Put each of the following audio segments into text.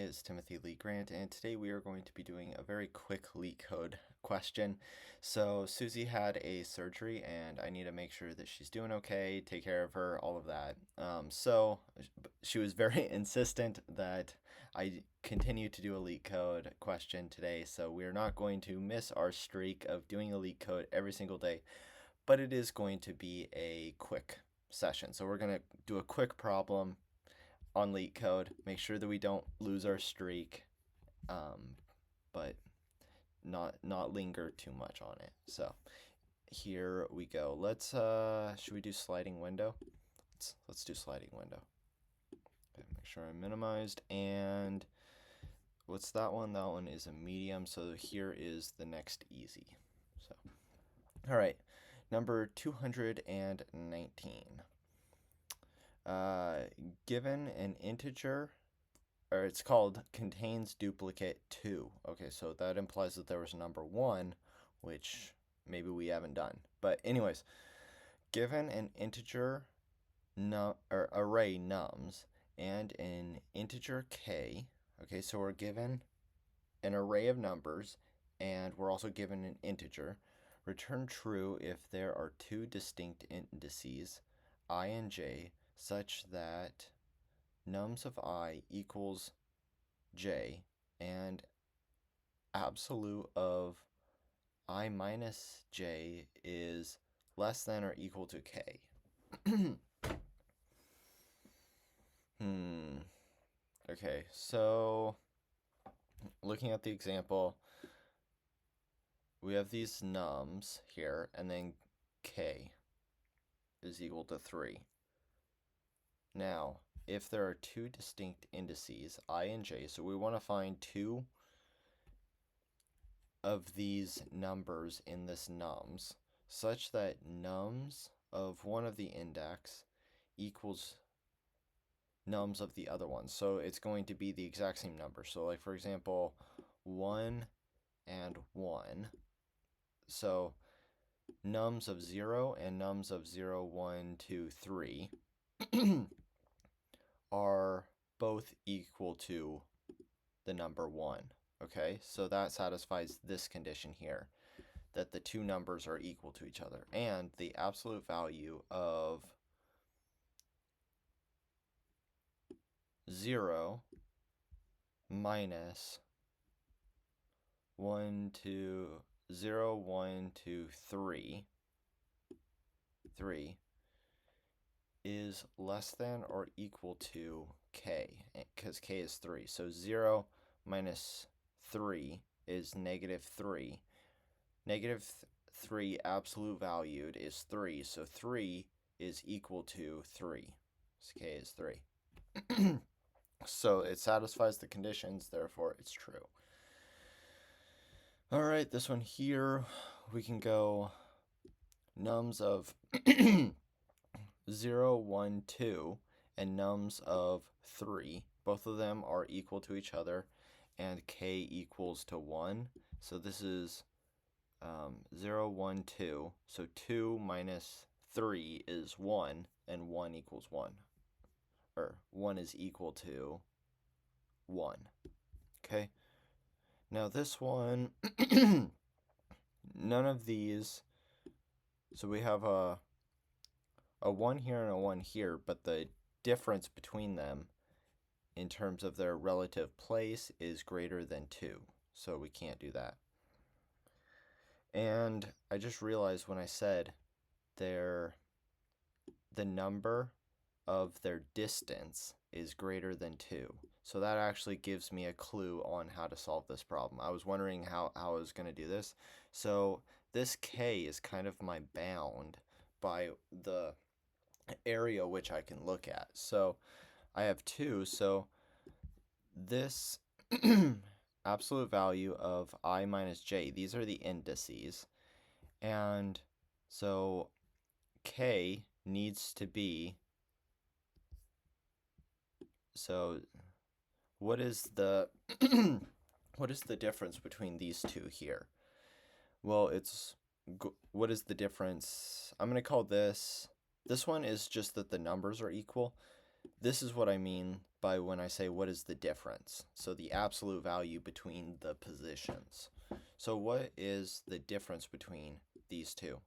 is Timothy Lee Grant, and today we are going to be doing a very quick LeetCode question. So, Susie had a surgery, and I need to make sure that she's doing okay, take care of her, all of that. So, she was very insistent that I continue to do a LeetCode question today, so we're not going to miss our streak of doing a LeetCode every single day, but it is going to be a quick session. So, we're going to do a quick problem on LeetCode, make sure that we don't lose our streak, but not linger too much on it. So here we go. Let's should we do sliding window? Let's do sliding window. Okay, make sure I'm minimized. And what's that one? That one is a medium. So here is the next easy. So all right, number 219. Given an integer, or it's called contains duplicate 2. Okay, so that implies that there was a number 1, which maybe we haven't done. But anyways, given an integer or array nums and an integer k, okay, so we're given an array of numbers and we're also given an integer. Return true if there are two distinct indices, I and j, such that nums of I equals j and absolute of I minus j is less than or equal to k. Okay, so looking at the example, we have these nums here, and then k is equal to 3. Now, if there are two distinct indices, I and j, so we want to find two of these numbers in this nums, such that nums of one of the index equals nums of the other one. So it's going to be the exact same number. So like for example, 1 and 1. So nums of 0 and nums of 0, 1, 2, 3 are both equal to the number 1. Okay, so that satisfies this condition here, that the two numbers are equal to each other. And the absolute value of 0 minus 1, 2, 0, 1, 2, 3 is less than or equal to k, because k is 3. So 0 minus 3 is negative 3. Negative 3 absolute valued is 3, so 3 is equal to 3. So k is 3. So it satisfies the conditions, therefore it's true. All right, this one here, we can go nums of 0, 1, 2, and nums of 3. Both of them are equal to each other, and k equals to 1. So this is 0, 1, 2. So 2 minus 3 is 1, and 1 equals 1. Or 1 is equal to 1. Okay? Now this one, none of these, so we have a 1 here and a 1 here, but the difference between them in terms of their relative place is greater than 2, so we can't do that. And I just realized when I said the number of their distance is greater than 2. So that actually gives me a clue on how to solve this problem. I was wondering how I was going to do this. So this k is kind of my bound by the area which I can look at. So I have 2, so this absolute value of I minus j, these are the indices, and so k needs to be, so what is the what is the difference between these two here? Well, what is the difference? I'm going to call this one is just that the numbers are equal. this is what I mean by when I say what is the difference. So the absolute value between the positions. So what is the difference between these two?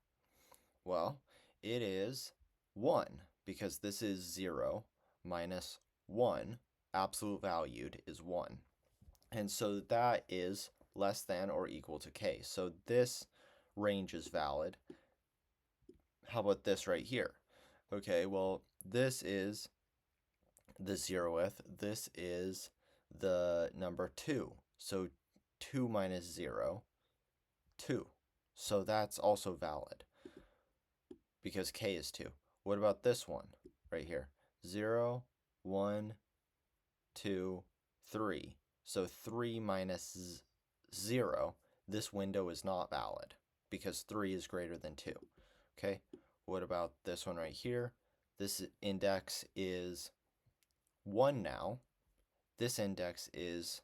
Well, it is 1, because this is 0 minus 1, absolute valued, is 1. And so that is less than or equal to k. So this range is valid. How about this right here? Okay, well, this is the 0th. This is the number 2. So 2 minus 0, 2. So that's also valid because k is 2. What about this one right here? 0, 1, 2, 3. So 3 minus 0, this window is not valid because 3 is greater than 2. Okay, what about this one right here? This index is 1 now. This index is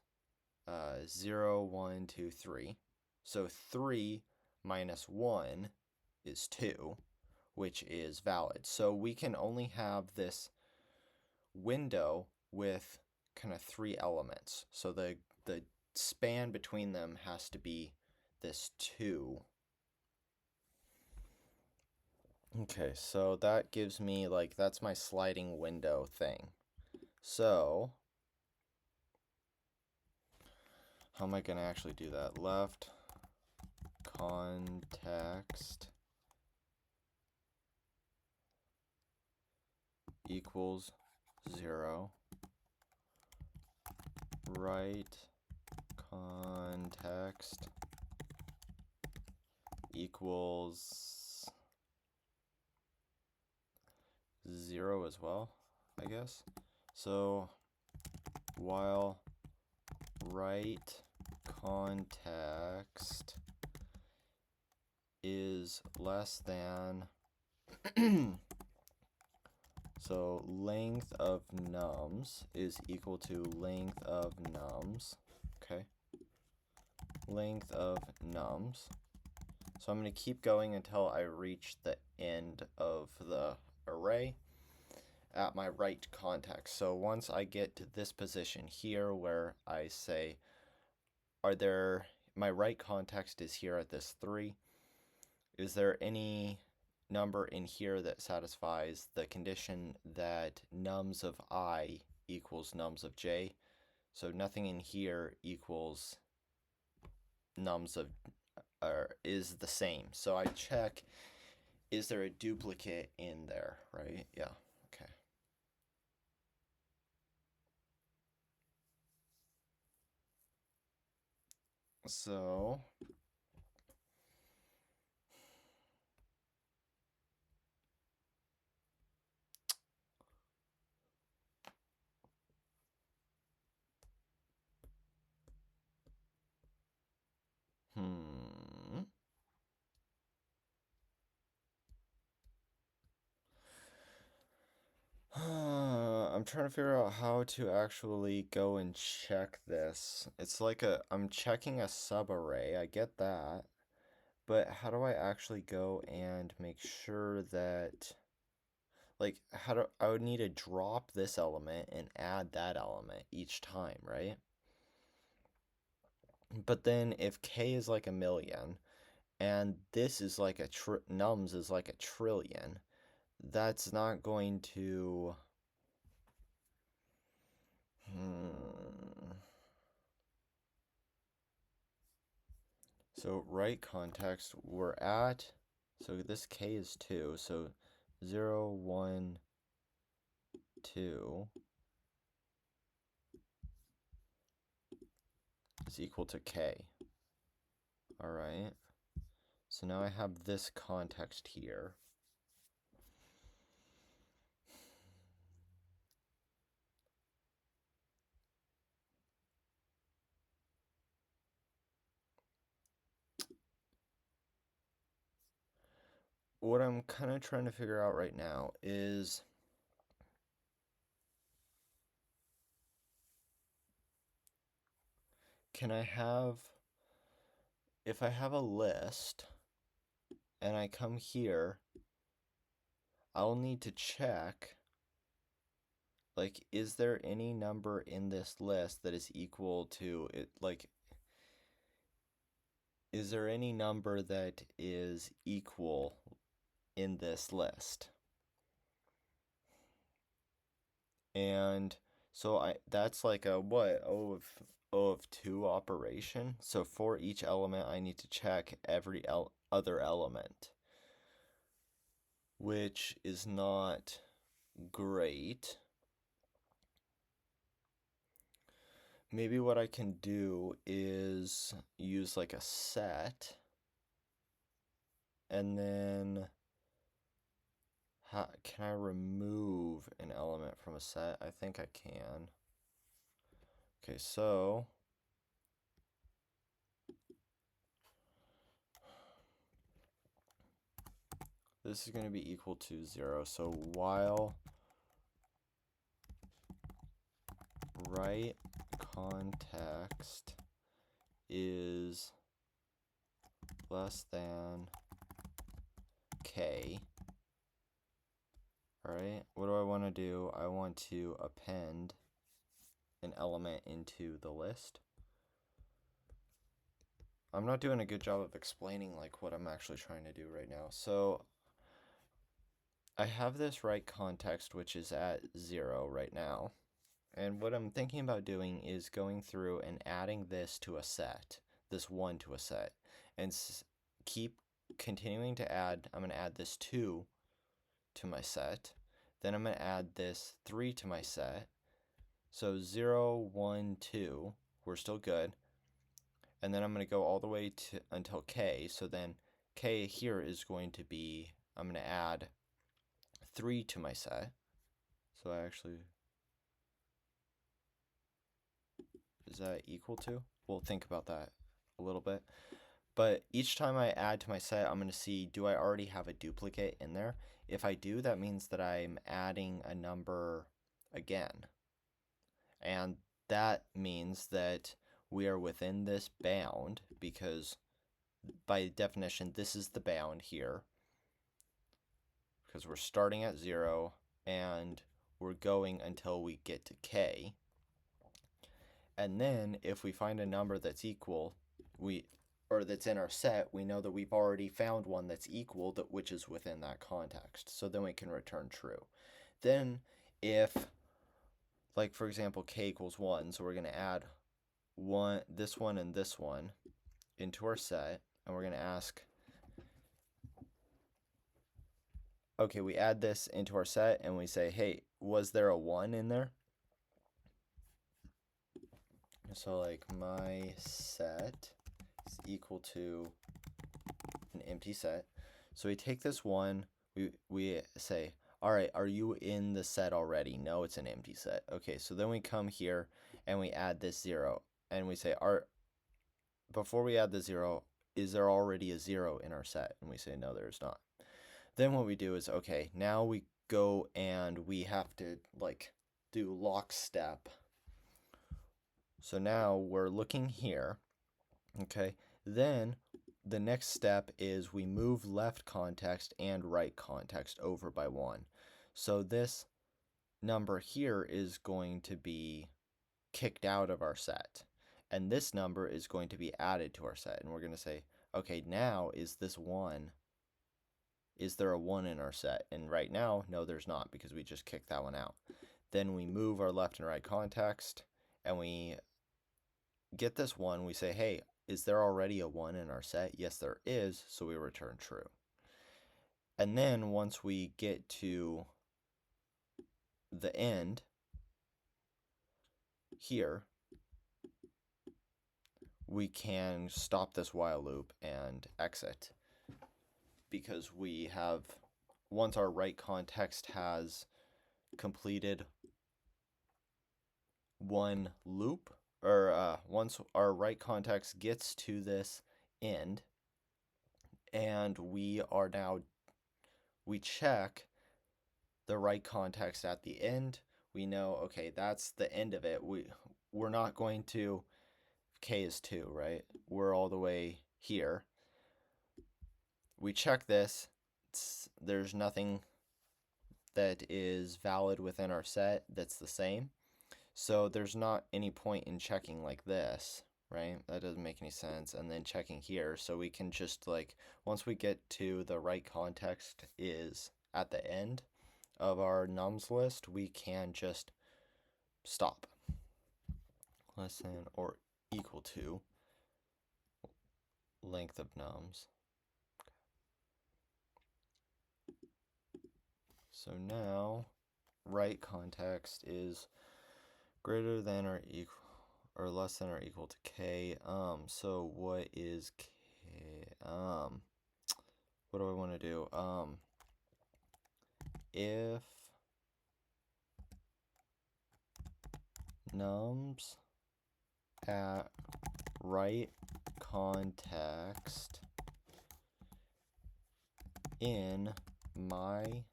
0, 1, 2, 3. So 3 minus 1 is 2, which is valid. So we can only have this window with kind of 3 elements. So the span between them has to be this 2. Okay, so that gives me, like, that's my sliding window thing. So how am I going to actually do that? Left context equals 0. Right context equals 0 as well, I guess. So while right context is less than so length of nums is equal to length of nums. Okay, length of nums. So I'm going to keep going until I reach the end of the array at my right context. So once I get to this position here where I say, my right context is here at this 3. Is there any number in here that satisfies the condition that nums of I equals nums of j? So nothing in here equals nums of is the same. So I check, is there a duplicate in there, right? Yeah, okay. So I'm trying to figure out how to actually go and check this. It's like I'm checking a subarray, I get that. But how do I actually go and make sure that, like, I would need to drop this element and add that element each time, right? But then if k is like 1,000,000 and this is like nums is like 1,000,000,000, that's not going to So right context, we're at, so this k is 2, so 0, 1, 2 is equal to k. All right, so now I have this context here. What I'm kind of trying to figure out right now is if I have a list and I come here, I'll need to check like, is there any number in this list that is equal to it? Like, is there any number that is equal in this list? And so that's like a what? O of 2 operation. So for each element, I need to check every other element, which is not great. Maybe what I can do is use like a set, and then can I remove an element from a set? I think I can. Okay, so this is going to be equal to 0. So while right context is less than k, all right, what do I want to do? I want to append an element into the list. I'm not doing a good job of explaining like what I'm actually trying to do right now. So I have this right context, which is at 0 right now. And what I'm thinking about doing is going through and adding this to a set, this 1 to a set, and keep continuing to add. I'm going to add this 2 to my set. Then I'm going to add this 3 to my set. So 0, 1, 2, we're still good. And then I'm going to go all the way to until k. So then k here is going to be, I'm going to add 3 to my set. So I actually, is that equal to? We'll think about that a little bit. But each time I add to my set, I'm going to see, do I already have a duplicate in there? If I do, that means that I'm adding a number again. And that means that we are within this bound, because by definition, this is the bound here, because we're starting at 0 and we're going until we get to k. And then if we find a number that's equal, or that's in our set, we know that we've already found one that's equal, which is within that context. So then we can return true. Then if, like for example, k equals 1, so we're going to add this one and this one into our set, and we're going to ask, okay, we add this into our set and we say, hey, was there a 1 in there? So like my set is equal to an empty set. So we take this 1, we say, all right, are you in the set already? No, it's an empty set. Okay, so then we come here and we add this 0, and we say, before we add the 0, is there already a 0 in our set? And we say, no, there's not. Then what we do is, okay, now we go and we have to like do lockstep. So now we're looking here, okay? Then the next step is we move left context and right context over by 1. So this number here is going to be kicked out of our set, and this number is going to be added to our set, and we're going to say, okay, now is there a 1 in our set? And right now, no, there's not, because we just kicked that one out. Then we move our left and right context, and we get this 1. We say, hey, is there already a 1 in our set? Yes, there is, so we return true. And then once we get to the end here, we can stop this while loop and exit, because we have, once our right context has completed one loop, or once our right context gets to this end, and we check the right context at the end, we know, okay, that's the end of it. We're not going to, k is 2, right? We're all the way here. We check this, there's nothing that is valid within our set that's the same. So there's not any point in checking like this, right? That doesn't make any sense. And then checking here. So we can just like, once we get to the right context is at the end of our nums list, we can just stop. Less than or equal to length of nums. So now right context is greater than or equal or less than or equal to k. So what is k? What do I want to do? If nums at right context in my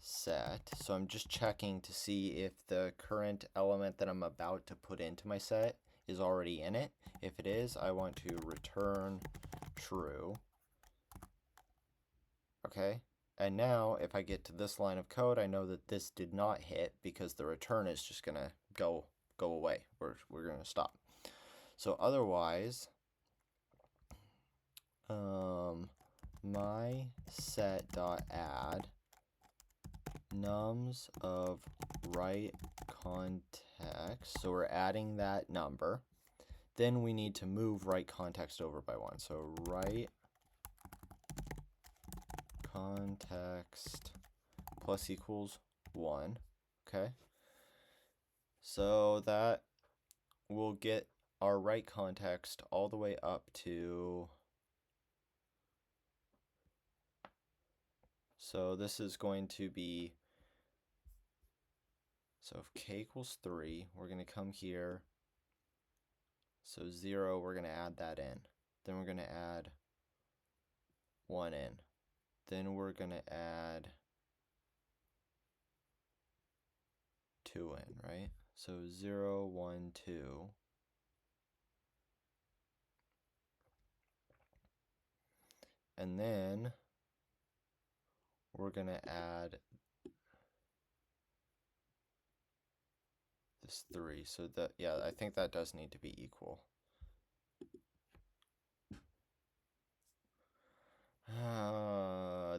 set, so I'm just checking to see if the current element that I'm about to put into my set is already in it. If it is, I want to return true. Okay, and now if I get to this line of code, I know that this did not hit because the return is just gonna go away. We're gonna stop. So otherwise, my set dot add nums of right context. So we're adding that number. Then we need to move right context over by 1. So right context plus equals 1. Okay. So that will get our right context all the way up to, so this is going to be, so if k equals 3, we're going to come here. So 0, we're going to add that in. Then we're going to add 1 in. Then we're going to add 2 in, right? So 0, 1, 2. And then we're going to add this 3. So that, yeah, I think that does need to be equal.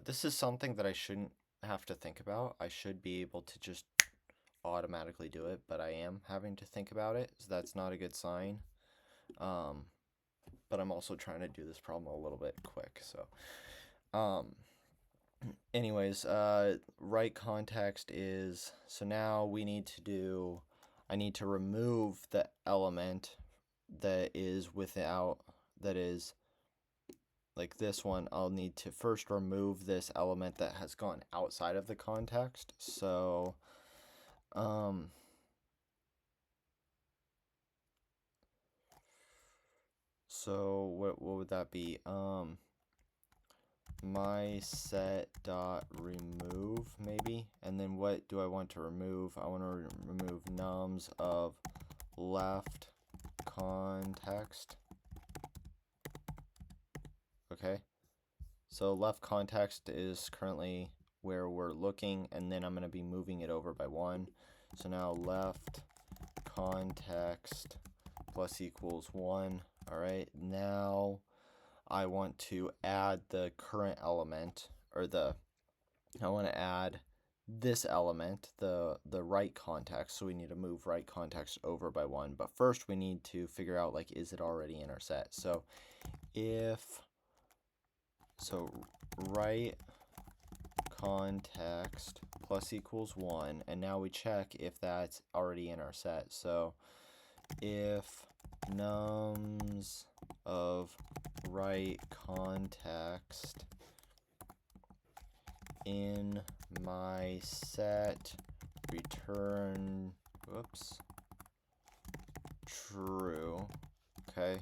This is something that I shouldn't have to think about. I should be able to just automatically do it, but I am having to think about it, so that's not a good sign. But I'm also trying to do this problem a little bit quick, so anyways, right context is, so now we need to do, I need to remove the element that is without, that is like this one. I'll need to first remove this element that has gone outside of the context. So so what would that be? My set dot remove maybe, and then what do I want to remove? I want to remove nums of left context. Okay, so left context is currently where we're looking, and then I'm going to be moving it over by 1. So now left context plus equals 1. All right, now I want to add the current element, or I want to add this element, the right context. So we need to move right context over by 1. But first we need to figure out, like, is it already in our set? So right context plus equals 1, and now we check if that's already in our set. So if nums of right context in my set return, true. Okay,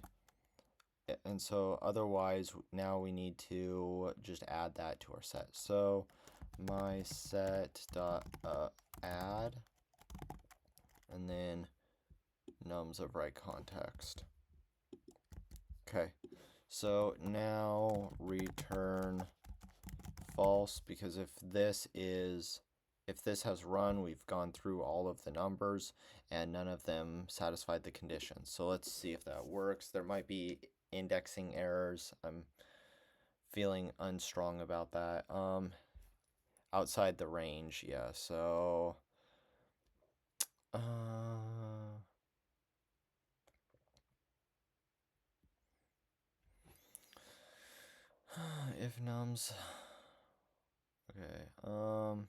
and so otherwise now we need to just add that to our set. So my set dot add, and then nums of right context. Okay, so now return false, because if this is if this has run, we've gone through all of the numbers and none of them satisfied the conditions. So let's see if that works. There might be indexing errors. I'm feeling unstrong about that. Outside the range, yeah. So if nums, okay. I'm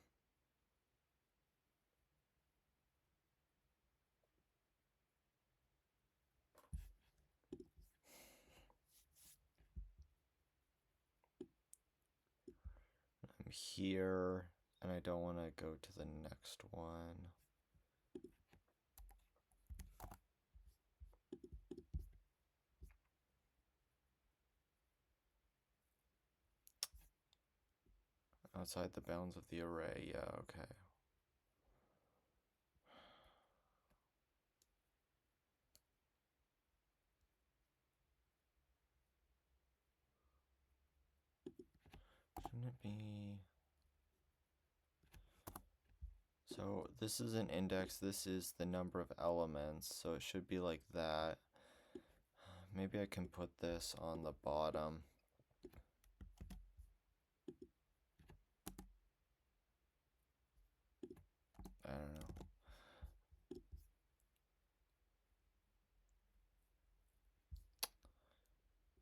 here, and I don't want to go to the next one. Outside the bounds of the array, yeah, okay. Shouldn't it be... So this is an index, this is the number of elements, so it should be like that. Maybe I can put this on the bottom. I don't know.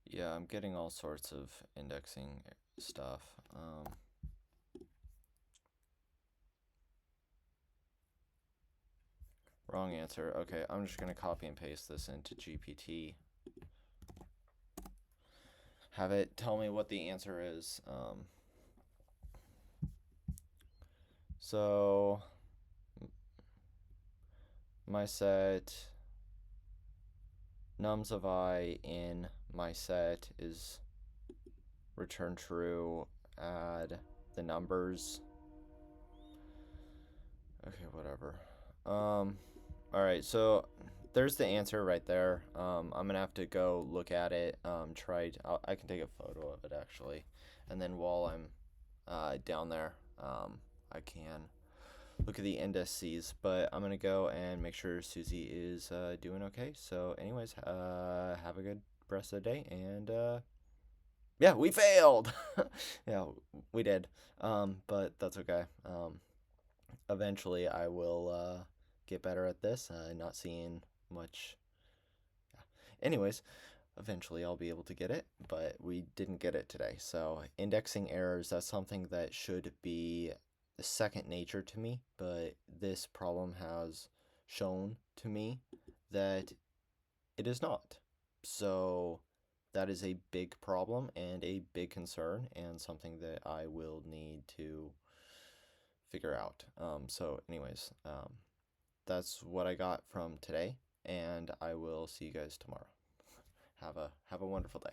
Yeah, I'm getting all sorts of indexing stuff. Wrong answer. Okay, I'm just going to copy and paste this into GPT. Have it tell me what the answer is. So my set nums of I in my set is return true, add the numbers. Okay, whatever. Alright, so there's the answer right there. I'm gonna have to go look at it. I can take a photo of it actually, and then while I'm down there, I can look at the indices. But I'm gonna go and make sure Susie is doing okay. So, anyways, have a good rest of the day, and yeah, we failed. Yeah, we did. But that's okay. Eventually, I will get better at this. Not seeing much. Yeah. Anyways, eventually I'll be able to get it, but we didn't get it today. So indexing errors, that's something that should be second nature to me, but this problem has shown to me that it is not. So that is a big problem and a big concern and something that I will need to figure out. So anyways, that's what I got from today, and I will see you guys tomorrow. Have a wonderful day.